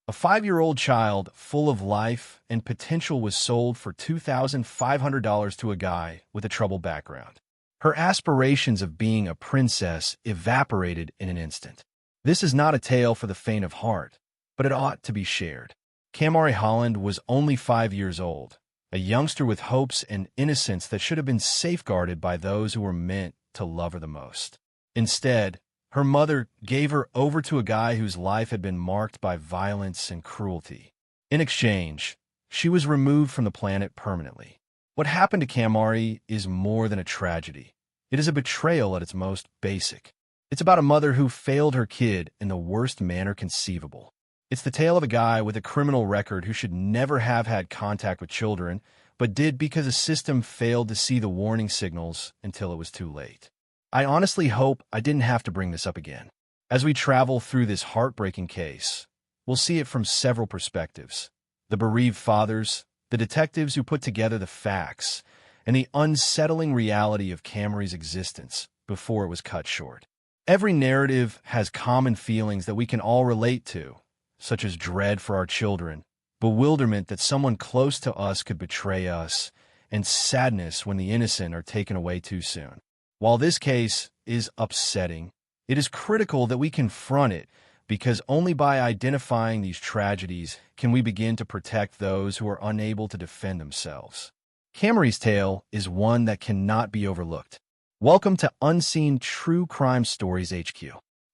A 5-year-old child full of life and potential was sold for $2,500 to a guy with a troubled background. Her aspirations of being a princess evaporated in an instant. This is not a tale for the faint of heart, but it ought to be shared. Kamarie Holland was only 5 years old, a youngster with hopes and innocence that should have been safeguarded by those who were meant to love her the most. Instead, her mother gave her over to a guy whose life had been marked by violence and cruelty. In exchange, she was removed from the planet permanently. What happened to Kamarie is more than a tragedy. It is a betrayal at its most basic. It's about a mother who failed her kid in the worst manner conceivable. It's the tale of a guy with a criminal record who should never have had contact with children, but did because the system failed to see the warning signals until it was too late. I honestly hope I didn't have to bring this up again. As we travel through this heartbreaking case, we'll see it from several perspectives: the bereaved fathers, the detectives who put together the facts, and the unsettling reality of Kamarie's existence before it was cut short. Every narrative has common feelings that we can all relate to, such as dread for our children, bewilderment that someone close to us could betray us, and sadness when the innocent are taken away too soon. While this case is upsetting, it is critical that we confront it, because only by identifying these tragedies can we begin to protect those who are unable to defend themselves. Kamarie's tale is one that cannot be overlooked. Welcome to Unseen True Crime Stories HQ.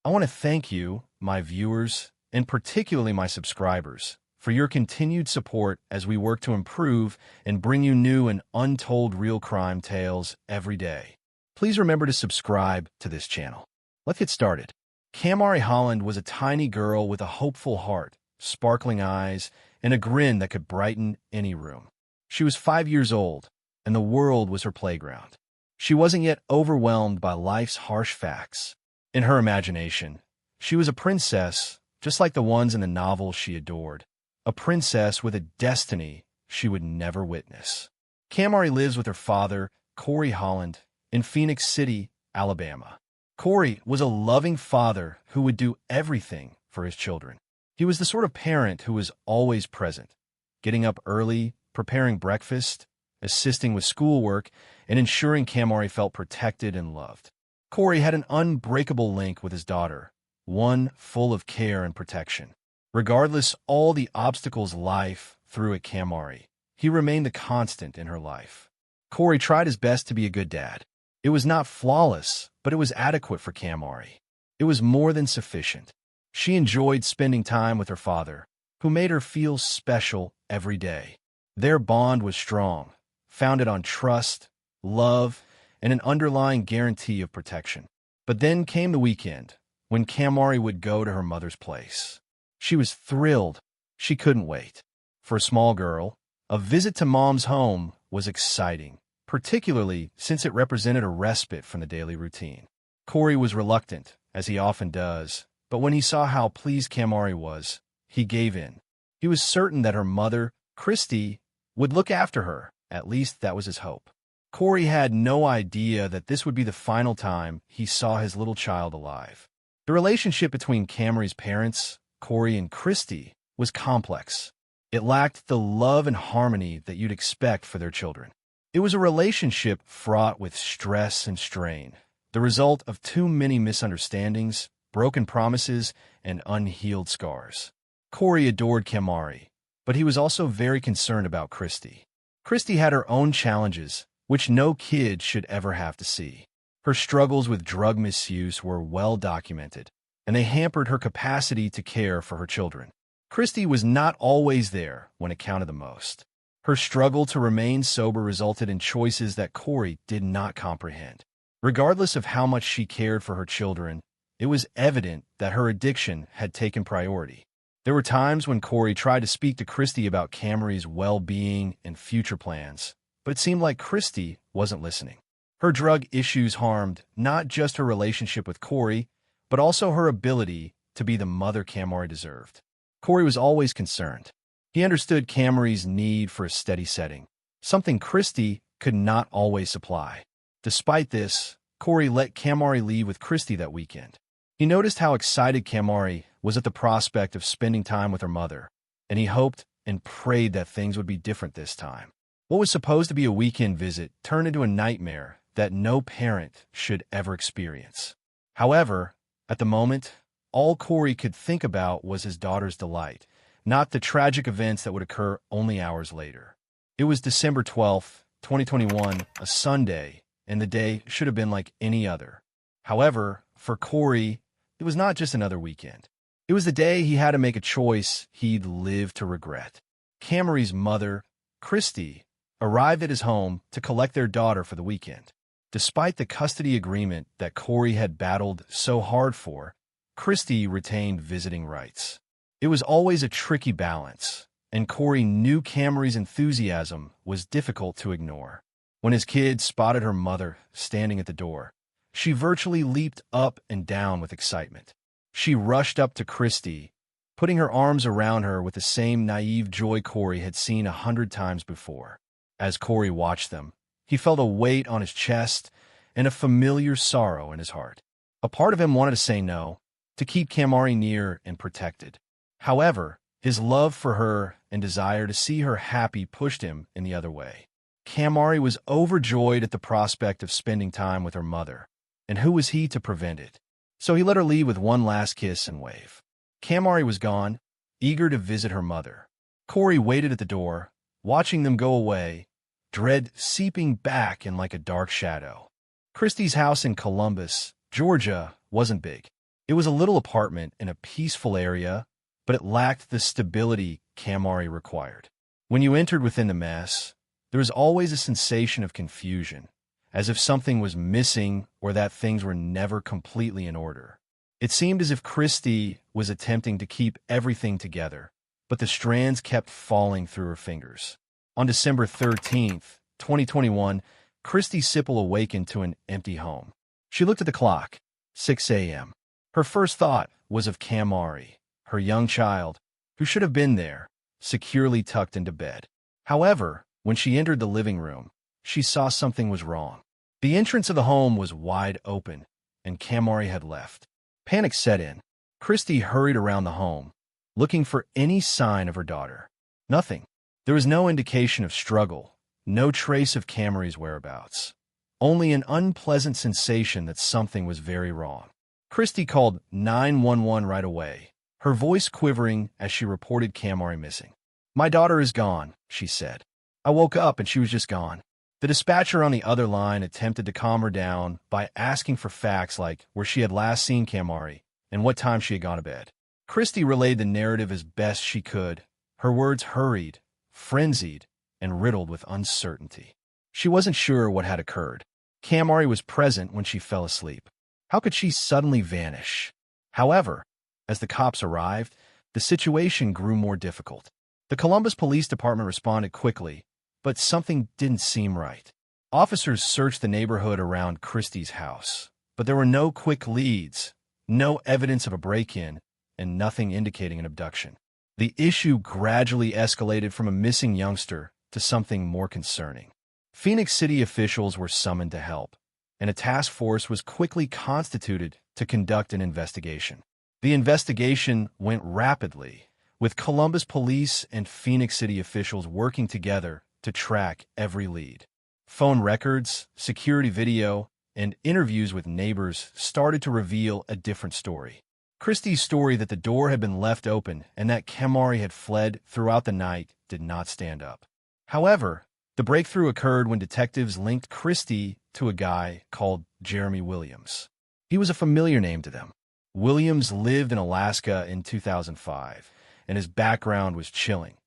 I want to thank you, my viewers, and particularly my subscribers, for your continued support as we work to improve and bring you new and untold real crime tales every day. Please remember to subscribe to this channel. Let's get started. Kamarie Holland was a tiny girl with a hopeful heart, sparkling eyes, and a grin that could brighten any room. She was 5 years old, and the world was her playground. She wasn't yet overwhelmed by life's harsh facts. In her imagination, she was a princess, just like the ones in the novels she adored. A princess with a destiny she would never witness. Kamarie lives with her father, Kamarie Holland, in Phoenix City, Alabama. Kamarie was a loving father who would do everything for his children. He was the sort of parent who was always present, getting up early, preparing breakfast, assisting with schoolwork, and ensuring Kamarie felt protected and loved. Kamarie had an unbreakable link with his daughter, one full of care and protection. Regardless all the obstacles life threw at Kamarie, he remained the constant in her life. Kamarie tried his best to be a good dad. It was not flawless, but it was adequate for Kamarie. It was more than sufficient. She enjoyed spending time with her father, who made her feel special every day. Their bond was strong, founded on trust, love, and an underlying guarantee of protection. But then came the weekend, when Kamarie would go to her mother's place. She was thrilled. She couldn't wait. For a small girl, a visit to Mom's home was exciting, particularly since it represented a respite from the daily routine. Kamarie was reluctant, as he often does, but when he saw how pleased Kamarie was, he gave in. He was certain that her mother, Kristy, would look after her. At least that was his hope. Kamarie had no idea that this would be the final time he saw his little child alive. The relationship between Kamarie's parents, Kamarie and Kristy, was complex. It lacked the love and harmony that you'd expect for their children. It was a relationship fraught with stress and strain, the result of too many misunderstandings, broken promises, and unhealed scars. Kamarie adored Kamarie, but he was also very concerned about Kristy. Kristy had her own challenges, which no kid should ever have to see. Her struggles with drug misuse were well documented, and they hampered her capacity to care for her children. Kristy was not always there when it counted the most. Her struggle to remain sober resulted in choices that Kamarie did not comprehend. Regardless of how much she cared for her children, it was evident that her addiction had taken priority. There were times when Kamarie tried to speak to Kristy about Kamarie's well-being and future plans, but it seemed like Kristy wasn't listening. Her drug issues harmed not just her relationship with Kamarie, but also her ability to be the mother Kamarie deserved. Kamarie was always concerned. He understood Kamarie's need for a steady setting, something Kristy could not always supply. Despite this, Kamarie let Kamarie leave with Kristy that weekend. He noticed how excited Kamarie was at the prospect of spending time with her mother, and he hoped and prayed that things would be different this time. What was supposed to be a weekend visit turned into a nightmare that no parent should ever experience. However, at the moment, all Corey could think about was his daughter's delight, not the tragic events that would occur only hours later. It was December 12th, 2021, a Sunday, and the day should have been like any other. However, for Corey, it was not just another weekend. It was the day he had to make a choice he'd live to regret. Kamarie's mother, Kristy, arrived at his home to collect their daughter for the weekend. Despite the custody agreement that Corey had battled so hard for, Kristy retained visiting rights. It was always a tricky balance, and Corey knew Kamarie's enthusiasm was difficult to ignore. When his kid spotted her mother standing at the door, she virtually leaped up and down with excitement. She rushed up to Kristy, putting her arms around her with the same naive joy Corey had seen 100 times before. As Corey watched them, he felt a weight on his chest and a familiar sorrow in his heart. A part of him wanted to say no, to keep Kamarie near and protected. However, his love for her and desire to see her happy pushed him in the other way. Kamarie was overjoyed at the prospect of spending time with her mother, and who was he to prevent it? So he let her leave with one last kiss and wave. Kamarie was gone, eager to visit her mother. Corey waited at the door, watching them go away, dread seeping back in like a dark shadow. Kristy's house in Columbus, Georgia, wasn't big. It was a little apartment in a peaceful area, but it lacked the stability Kamarie required. When you entered within the mess, there was always a sensation of confusion, as if something was missing or that things were never completely in order. It seemed as if Kristy was attempting to keep everything together, but the strands kept falling through her fingers. On December 13th, 2021, Kristy Siple awakened to an empty home. She looked at the clock, 6 a.m. Her first thought was of Kamarie, her young child, who should have been there, securely tucked into bed. However, when she entered the living room, she saw something was wrong. The entrance of the home was wide open, and Kamarie had left. Panic set in. Kristy hurried around the home, looking for any sign of her daughter. Nothing. There was no indication of struggle, no trace of Kamarie's whereabouts. Only an unpleasant sensation that something was very wrong. Kristy called 911 right away, her voice quivering as she reported Kamarie missing. "My daughter is gone," she said. "I woke up and she was just gone." The dispatcher on the other line attempted to calm her down by asking for facts like where she had last seen Kamarie and what time she had gone to bed. Kristy relayed the narrative as best she could, her words hurried, frenzied, and riddled with uncertainty. She wasn't sure what had occurred. Kamarie was present when she fell asleep. How could she suddenly vanish? However, as the cops arrived, the situation grew more difficult. The Columbus Police Department responded quickly, but something didn't seem right. Officers searched the neighborhood around Kristy's house, but there were no quick leads, no evidence of a break-in, and nothing indicating an abduction. The issue gradually escalated from a missing youngster to something more concerning. Phoenix City officials were summoned to help, and a task force was quickly constituted to conduct an investigation. The investigation went rapidly, with Columbus police and Phoenix City officials working together to track every lead. Phone records, security video, and interviews with neighbors started to reveal a different story. Kristy's story that the door had been left open and that Kamarie had fled throughout the night did not stand up. However, the breakthrough occurred when detectives linked Kristy to a guy called Jeremy Williams. He was a familiar name to them. Williams lived in Alaska in 2005, and his background was chilling.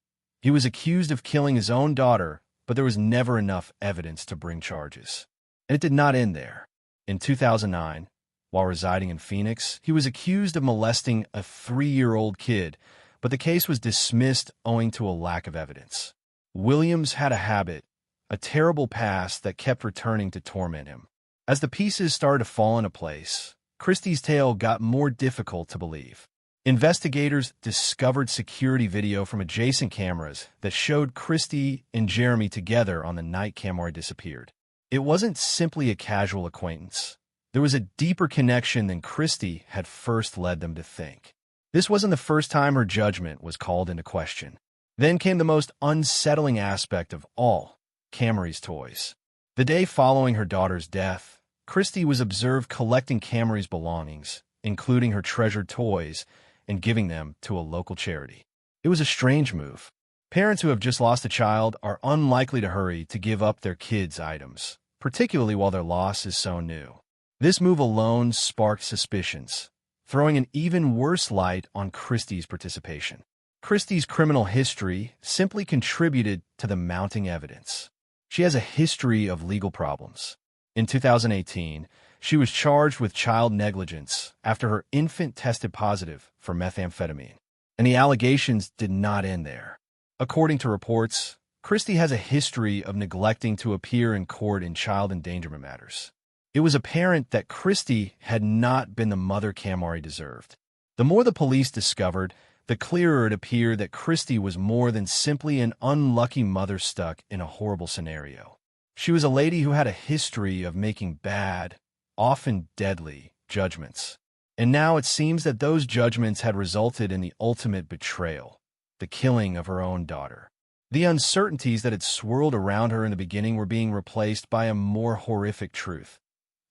He was accused of killing his own daughter, but there was never enough evidence to bring charges. And it did not end there. In 2009, while residing in Phoenix, he was accused of molesting a 3-year-old kid, but the case was dismissed owing to a lack of evidence. Williams had a habit, a terrible past that kept returning to torment him. As the pieces started to fall into place, Kristy's tale got more difficult to believe. Investigators discovered security video from adjacent cameras that showed Kristy and Jeremy together on the night Kamarie disappeared. It wasn't simply a casual acquaintance. There was a deeper connection than Kristy had first led them to think. This wasn't the first time her judgment was called into question. Then came the most unsettling aspect of all, Kamarie's toys. The day following her daughter's death, Kristy was observed collecting Kamarie's belongings, including her treasured toys, and giving them to a local charity. It was a strange move. Parents who have just lost a child are unlikely to hurry to give up their kids' items, particularly while their loss is so new. This move alone sparked suspicions, throwing an even worse light on Kristy's participation. Kristy's criminal history simply contributed to the mounting evidence. She has a history of legal problems. In 2018, she was charged with child negligence after her infant tested positive for methamphetamine. And the allegations did not end there. According to reports, Kristy has a history of neglecting to appear in court in child endangerment matters. It was apparent that Kristy had not been the mother Kamarie deserved. The more the police discovered, the clearer it appeared that Kristy was more than simply an unlucky mother stuck in a horrible scenario. She was a lady who had a history of making bad, often deadly, judgments. And now it seems that those judgments had resulted in the ultimate betrayal, the killing of her own daughter. The uncertainties that had swirled around her in the beginning were being replaced by a more horrific truth.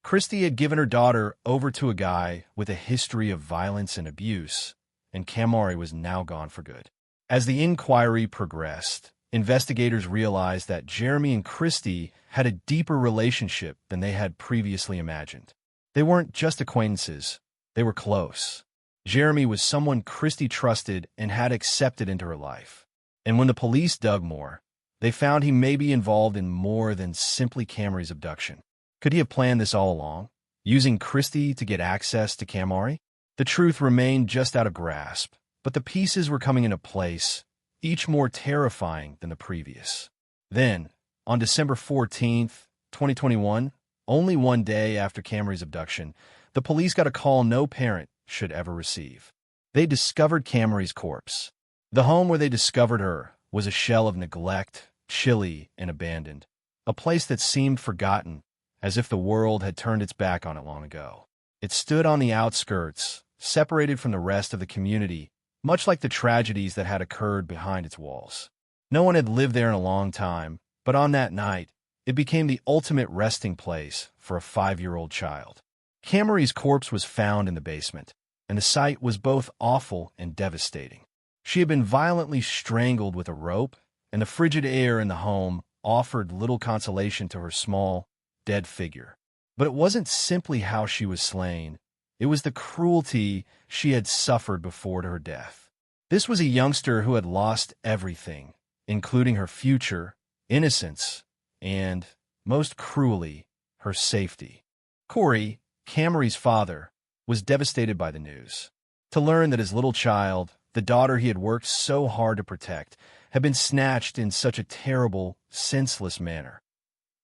Kristy had given her daughter over to a guy with a history of violence and abuse, and Kamarie was now gone for good. As the inquiry progressed, investigators realized that Jeremy and Kristy had a deeper relationship than they had previously imagined. They weren't just acquaintances, they were close. Jeremy was someone Kristy trusted and had accepted into her life. And when the police dug more, they found he may be involved in more than simply Kamarie's abduction. Could he have planned this all along, using Kristy to get access to Kamarie? The truth remained just out of grasp, but the pieces were coming into place, each more terrifying than the previous. Then, on December 14th, 2021, only one day after Kamarie's abduction, the police got a call no parent should ever receive. They discovered Kamarie's corpse. The home where they discovered her was a shell of neglect, chilly and abandoned, a place that seemed forgotten, as if the world had turned its back on it long ago. It stood on the outskirts, separated from the rest of the community, much like the tragedies that had occurred behind its walls. No one had lived there in a long time, but on that night, it became the ultimate resting place for a 5-year-old child. Kamarie's corpse was found in the basement, and the sight was both awful and devastating. She had been violently strangled with a rope, and the frigid air in the home offered little consolation to her small, dead figure. But it wasn't simply how she was slain. It was the cruelty she had suffered before to her death. This was a youngster who had lost everything, including her future, innocence, and, most cruelly, her safety. Corey, Kamarie's father, was devastated by the news. To learn that his little child, the daughter he had worked so hard to protect, had been snatched in such a terrible, senseless manner.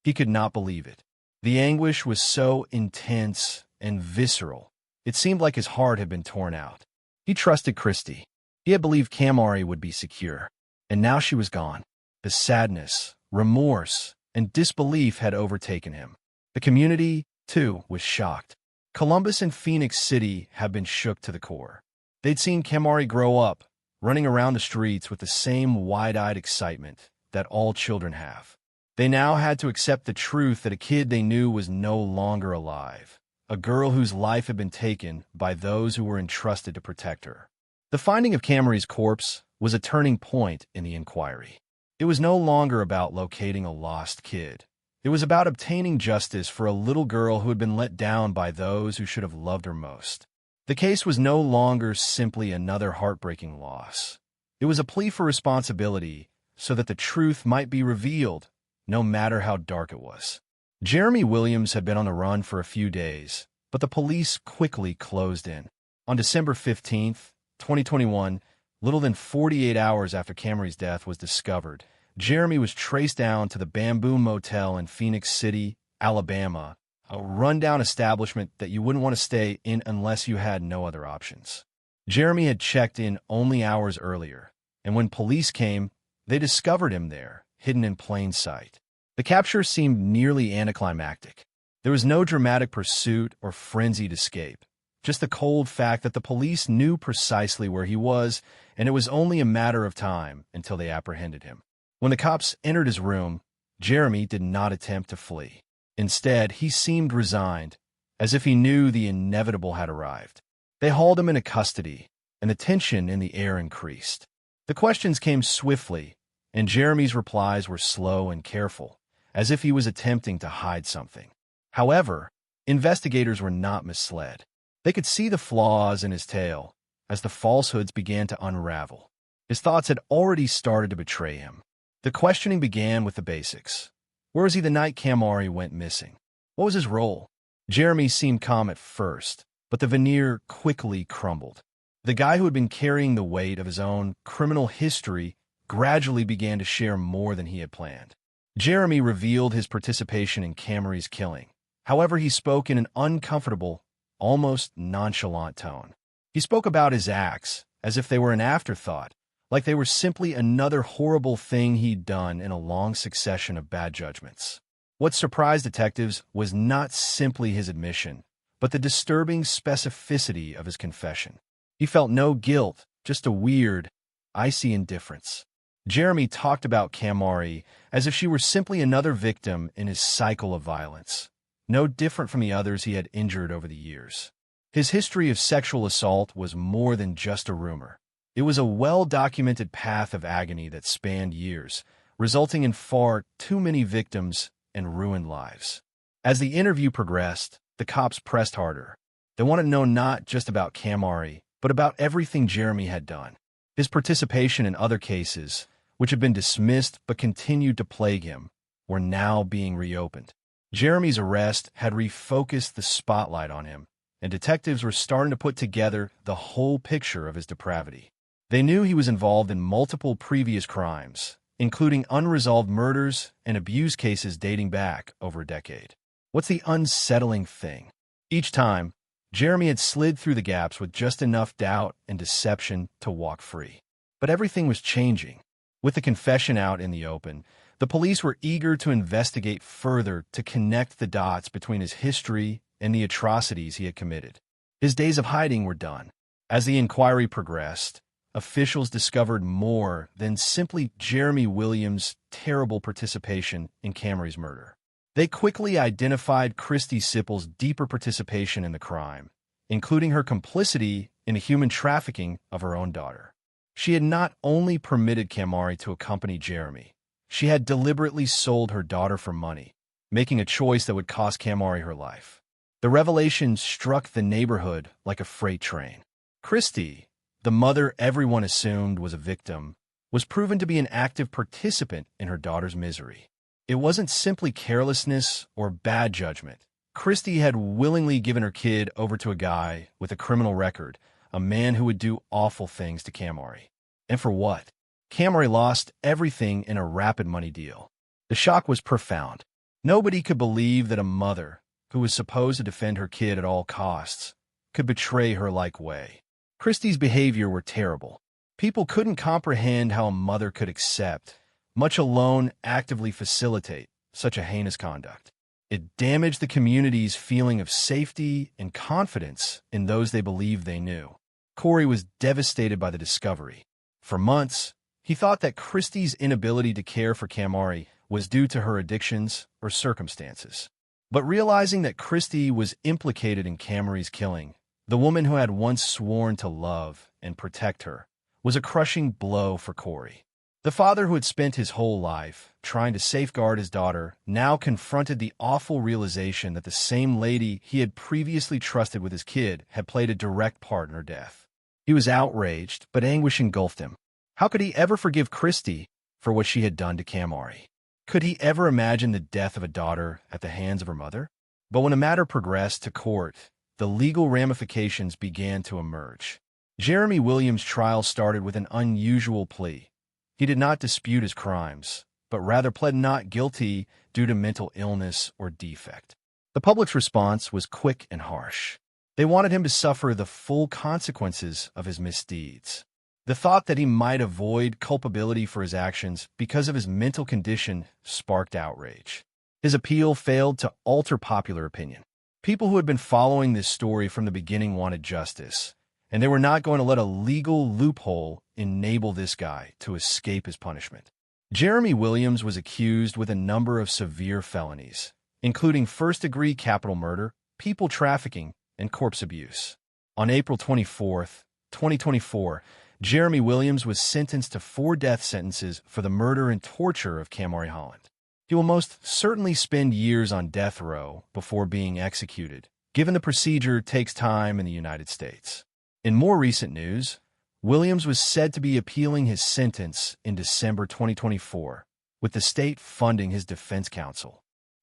He could not believe it. The anguish was so intense and visceral, it seemed like his heart had been torn out. He trusted Kristy. He had believed Kamarie would be secure, and now she was gone. The sadness, remorse, and disbelief had overtaken him. The community, too, was shocked. Columbus and Phoenix City had been shook to the core. They'd seen Kamarie grow up, running around the streets with the same wide-eyed excitement that all children have. They now had to accept the truth that a kid they knew was no longer alive, a girl whose life had been taken by those who were entrusted to protect her. The finding of Kamarie's corpse was a turning point in the inquiry. It was no longer about locating a lost kid. It was about obtaining justice for a little girl who had been let down by those who should have loved her most. The case was no longer simply another heartbreaking loss. It was a plea for responsibility so that the truth might be revealed, no matter how dark it was. Jeremy Williams had been on the run for a few days, but the police quickly closed in. On December 15th, 2021, little than 48 hours after Kamarie's death was discovered, Jeremy was traced down to the Bamboo Motel in Phoenix City, Alabama, a rundown establishment that you wouldn't want to stay in unless you had no other options. Jeremy had checked in only hours earlier, and when police came, they discovered him there, hidden in plain sight. The capture seemed nearly anticlimactic. There was no dramatic pursuit or frenzied escape. just the cold fact that the police knew precisely where he was, and it was only a matter of time until they apprehended him. When the cops entered his room, Jeremy did not attempt to flee. Instead, he seemed resigned, as if he knew the inevitable had arrived. They hauled him into custody, and the tension in the air increased. The questions came swiftly, and Jeremy's replies were slow and careful, as if he was attempting to hide something. However, investigators were not misled. They could see the flaws in his tale as the falsehoods began to unravel. His thoughts had already started to betray him. The questioning began with the basics. Where was he the night Kamarie went missing? What was his role? Jeremy seemed calm at first, but the veneer quickly crumbled. The guy who had been carrying the weight of his own criminal history gradually began to share more than he had planned. Jeremy revealed his participation in Kamarie's killing. However, he spoke in an uncomfortable, almost nonchalant tone. He spoke about his acts as if they were an afterthought, like they were simply another horrible thing he'd done in a long succession of bad judgments. What surprised detectives was not simply his admission, but the disturbing specificity of his confession. He felt no guilt, just a weird, icy indifference. Jeremy talked about Kamarie as if she were simply another victim in his cycle of violence, no different from the others he had injured over the years. His history of sexual assault was more than just a rumor. It was a well-documented path of agony that spanned years, resulting in far too many victims and ruined lives. As the interview progressed, the cops pressed harder. They wanted to know not just about Kamarie, but about everything Jeremy had done. His participation in other cases, which had been dismissed but continued to plague him, were now being reopened. Jeremy's arrest had refocused the spotlight on him, and detectives were starting to put together the whole picture of his depravity. They knew he was involved in multiple previous crimes, including unresolved murders and abuse cases dating back over a decade. What's the unsettling thing? Each time, Jeremy had slid through the gaps with just enough doubt and deception to walk free. But everything was changing. With the confession out in the open, the police were eager to investigate further to connect the dots between his history and the atrocities he had committed. His days of hiding were done. As the inquiry progressed, officials discovered more than simply Jeremy Williams' terrible participation in Kamarie's murder. They quickly identified Kristy Siple's deeper participation in the crime, including her complicity in the human trafficking of her own daughter. She had not only permitted Kamarie to accompany Jeremy, she had deliberately sold her daughter for money, making a choice that would cost Kamarie her life. The revelation struck the neighborhood like a freight train. Kristy, the mother everyone assumed was a victim, was proven to be an active participant in her daughter's misery. It wasn't simply carelessness or bad judgment. Kristy had willingly given her kid over to a guy with a criminal record, a man who would do awful things to Kamarie. And for what? Kamarie lost everything in a rapid money deal. The shock was profound. Nobody could believe that a mother, who was supposed to defend her kid at all costs, could betray her like way. Kristy's behavior were terrible. People couldn't comprehend how a mother could accept, much alone actively facilitate, such a heinous conduct. It damaged the community's feeling of safety and confidence in those they believed they knew. Corey was devastated by the discovery. For months, he thought that Kristy's inability to care for Kamarie was due to her addictions or circumstances. But realizing that Kristy was implicated in Kamarie's killing, the woman who had once sworn to love and protect her, was a crushing blow for Corey. The father who had spent his whole life trying to safeguard his daughter now confronted the awful realization that the same lady he had previously trusted with his kid had played a direct part in her death. He was outraged, but anguish engulfed him. How could he ever forgive Kristy for what she had done to Kamarie? Could he ever imagine the death of a daughter at the hands of her mother? But when the matter progressed to court, the legal ramifications began to emerge. Jeremy Williams' trial started with an unusual plea. He did not dispute his crimes, but rather pled not guilty due to mental illness or defect. The public's response was quick and harsh. They wanted him to suffer the full consequences of his misdeeds. The thought that he might avoid culpability for his actions because of his mental condition sparked outrage. His appeal failed to alter popular opinion. People who had been following this story from the beginning wanted justice, and they were not going to let a legal loophole enable this guy to escape his punishment. Jeremy Williams was accused with a number of severe felonies, including first-degree capital murder, people trafficking, and corpse abuse. On April 24, 2024, Jeremy Williams was sentenced to 4 death sentences for the murder and torture of Kamarie Holland. He will most certainly spend years on death row before being executed, given the procedure takes time in the United States. In more recent news, Williams was said to be appealing his sentence in December 2024, with the state funding his defense counsel.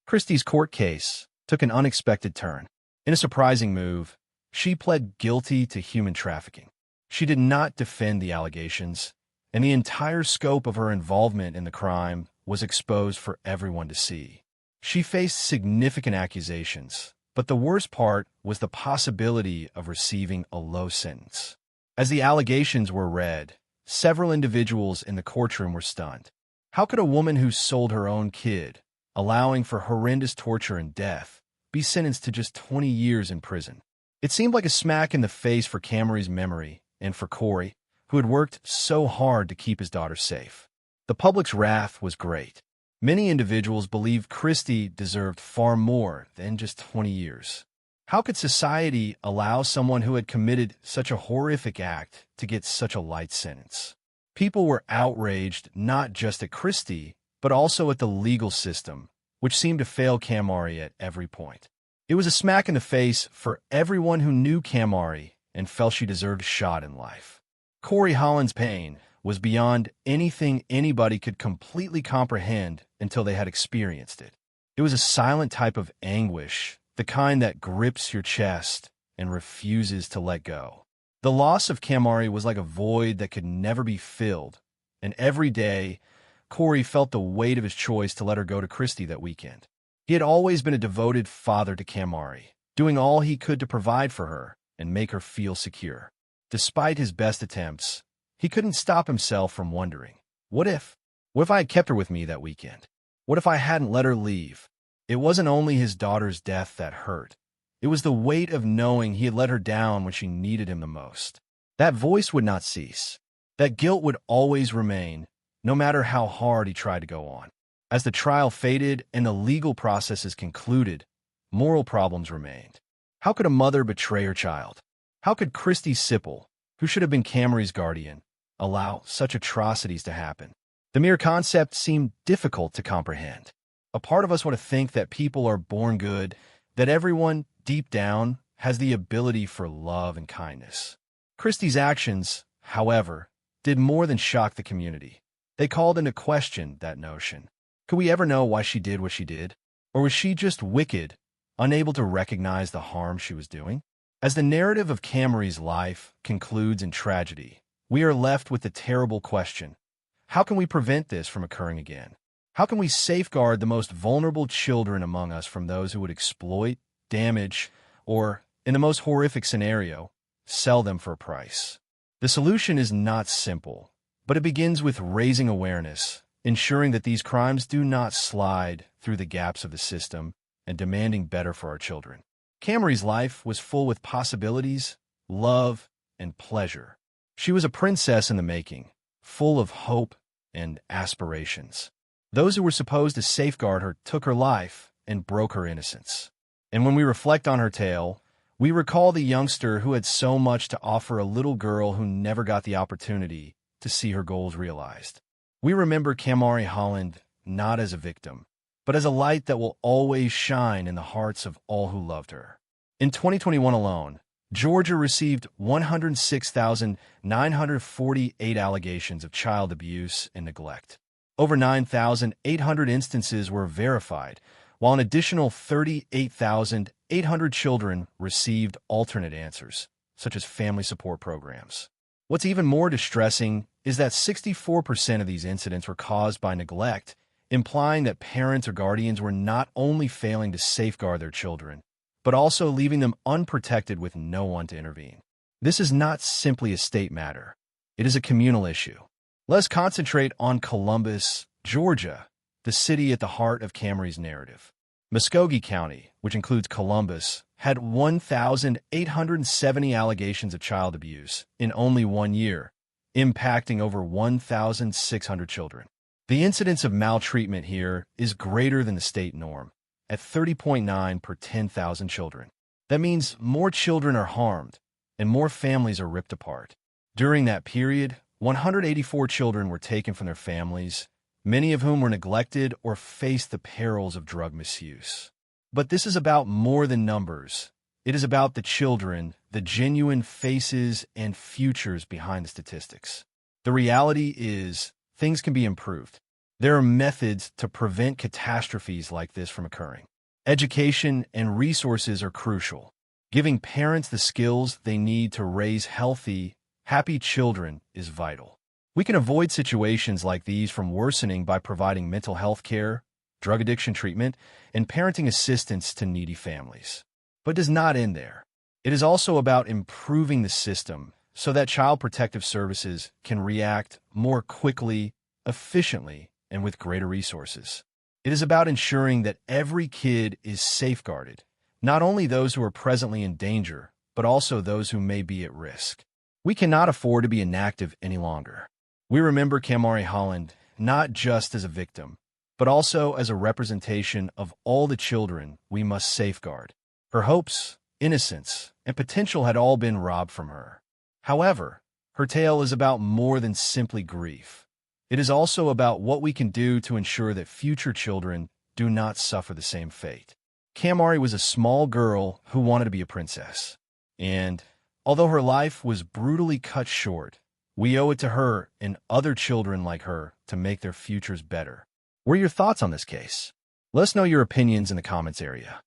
Kristy's court case took an unexpected turn. In a surprising move, she pled guilty to human trafficking. She did not defend the allegations, and the entire scope of her involvement in the crime was exposed for everyone to see. She faced significant accusations, but the worst part was the possibility of receiving a low sentence. As the allegations were read, several individuals in the courtroom were stunned. How could a woman who sold her own kid, allowing for horrendous torture and death, be sentenced to just 20 years in prison? It seemed like a smack in the face for Kamarie's memory and for Corey, who had worked so hard to keep his daughter safe. The public's wrath was great. Many individuals believed Kristy deserved far more than just 20 years. How could society allow someone who had committed such a horrific act to get such a light sentence? People were outraged not just at Kristy, but also at the legal system, which seemed to fail Kamarie at every point. It was a smack in the face for everyone who knew Kamarie and felt she deserved a shot in life. Kamarie Holland's pain was beyond anything anybody could completely comprehend until they had experienced it. It was a silent type of anguish, the kind that grips your chest and refuses to let go. The loss of Kamarie was like a void that could never be filled, and every day, Corey felt the weight of his choice to let her go to Kristy that weekend. He had always been a devoted father to Kamarie, doing all he could to provide for her and make her feel secure. Despite his best attempts, he couldn't stop himself from wondering, what if I had kept her with me that weekend? What if I hadn't let her leave? It wasn't only his daughter's death that hurt. It was the weight of knowing he had let her down when she needed him the most. That voice would not cease. That guilt would always remain, no matter how hard he tried to go on. As the trial faded and the legal processes concluded, moral problems remained. How could a mother betray her child? How could Kristy Siple, who should have been Kamarie's guardian, allow such atrocities to happen? The mere concept seemed difficult to comprehend. A part of us want to think that people are born good, that everyone, deep down, has the ability for love and kindness. Kristy's actions, however, did more than shock the community. They called into question that notion. Could we ever know why she did what she did? Or was she just wicked, unable to recognize the harm she was doing? As the narrative of Kamarie's life concludes in tragedy, we are left with the terrible question: how can we prevent this from occurring again? How can we safeguard the most vulnerable children among us from those who would exploit, damage, or, in the most horrific scenario, sell them for a price? The solution is not simple, but it begins with raising awareness, ensuring that these crimes do not slide through the gaps of the system, and demanding better for our children. Kamarie's life was full with possibilities, love, and pleasure. She was a princess in the making, full of hope and aspirations. Those who were supposed to safeguard her took her life and broke her innocence. And when we reflect on her tale, we recall the youngster who had so much to offer a little girl who never got the opportunity to see her goals realized. We remember Kamarie Holland not as a victim, but as a light that will always shine in the hearts of all who loved her. In 2021 alone, Georgia received 106,948 allegations of child abuse and neglect. Over 9,800 instances were verified, while an additional 38,800 children received alternate answers, such as family support programs. What's even more distressing is that 64% of these incidents were caused by neglect, implying that parents or guardians were not only failing to safeguard their children, but also leaving them unprotected with no one to intervene. This is not simply a state matter. It is a communal issue. Let's concentrate on Columbus, Georgia, the city at the heart of Kamarie's narrative. Muskogee County, which includes Columbus, had 1,870 allegations of child abuse in only 1 year, impacting over 1,600 children. The incidence of maltreatment here is greater than the state norm, at 30.9 per 10,000 children. That means more children are harmed, and more families are ripped apart. During that period, 184 children were taken from their families, many of whom were neglected or faced the perils of drug misuse. But this is about more than numbers. It is about the children, the genuine faces and futures behind the statistics. The reality is, things can be improved. There are methods to prevent catastrophes like this from occurring. Education and resources are crucial. Giving parents the skills they need to raise healthy, happy children is vital. We can avoid situations like these from worsening by providing mental health care, drug addiction treatment, and parenting assistance to needy families. But it does not end there. It is also about improving the system so that Child Protective Services can react more quickly, efficiently, and with greater resources. It is about ensuring that every kid is safeguarded, not only those who are presently in danger, but also those who may be at risk. We cannot afford to be inactive any longer. We remember Kamarie Holland not just as a victim, but also as a representation of all the children we must safeguard. Her hopes, innocence, and potential had all been robbed from her. However, her tale is about more than simply grief. It is also about what we can do to ensure that future children do not suffer the same fate. Kamarie was a small girl who wanted to be a princess. And although her life was brutally cut short, we owe it to her and other children like her to make their futures better. What are your thoughts on this case? Let us know your opinions in the comments area.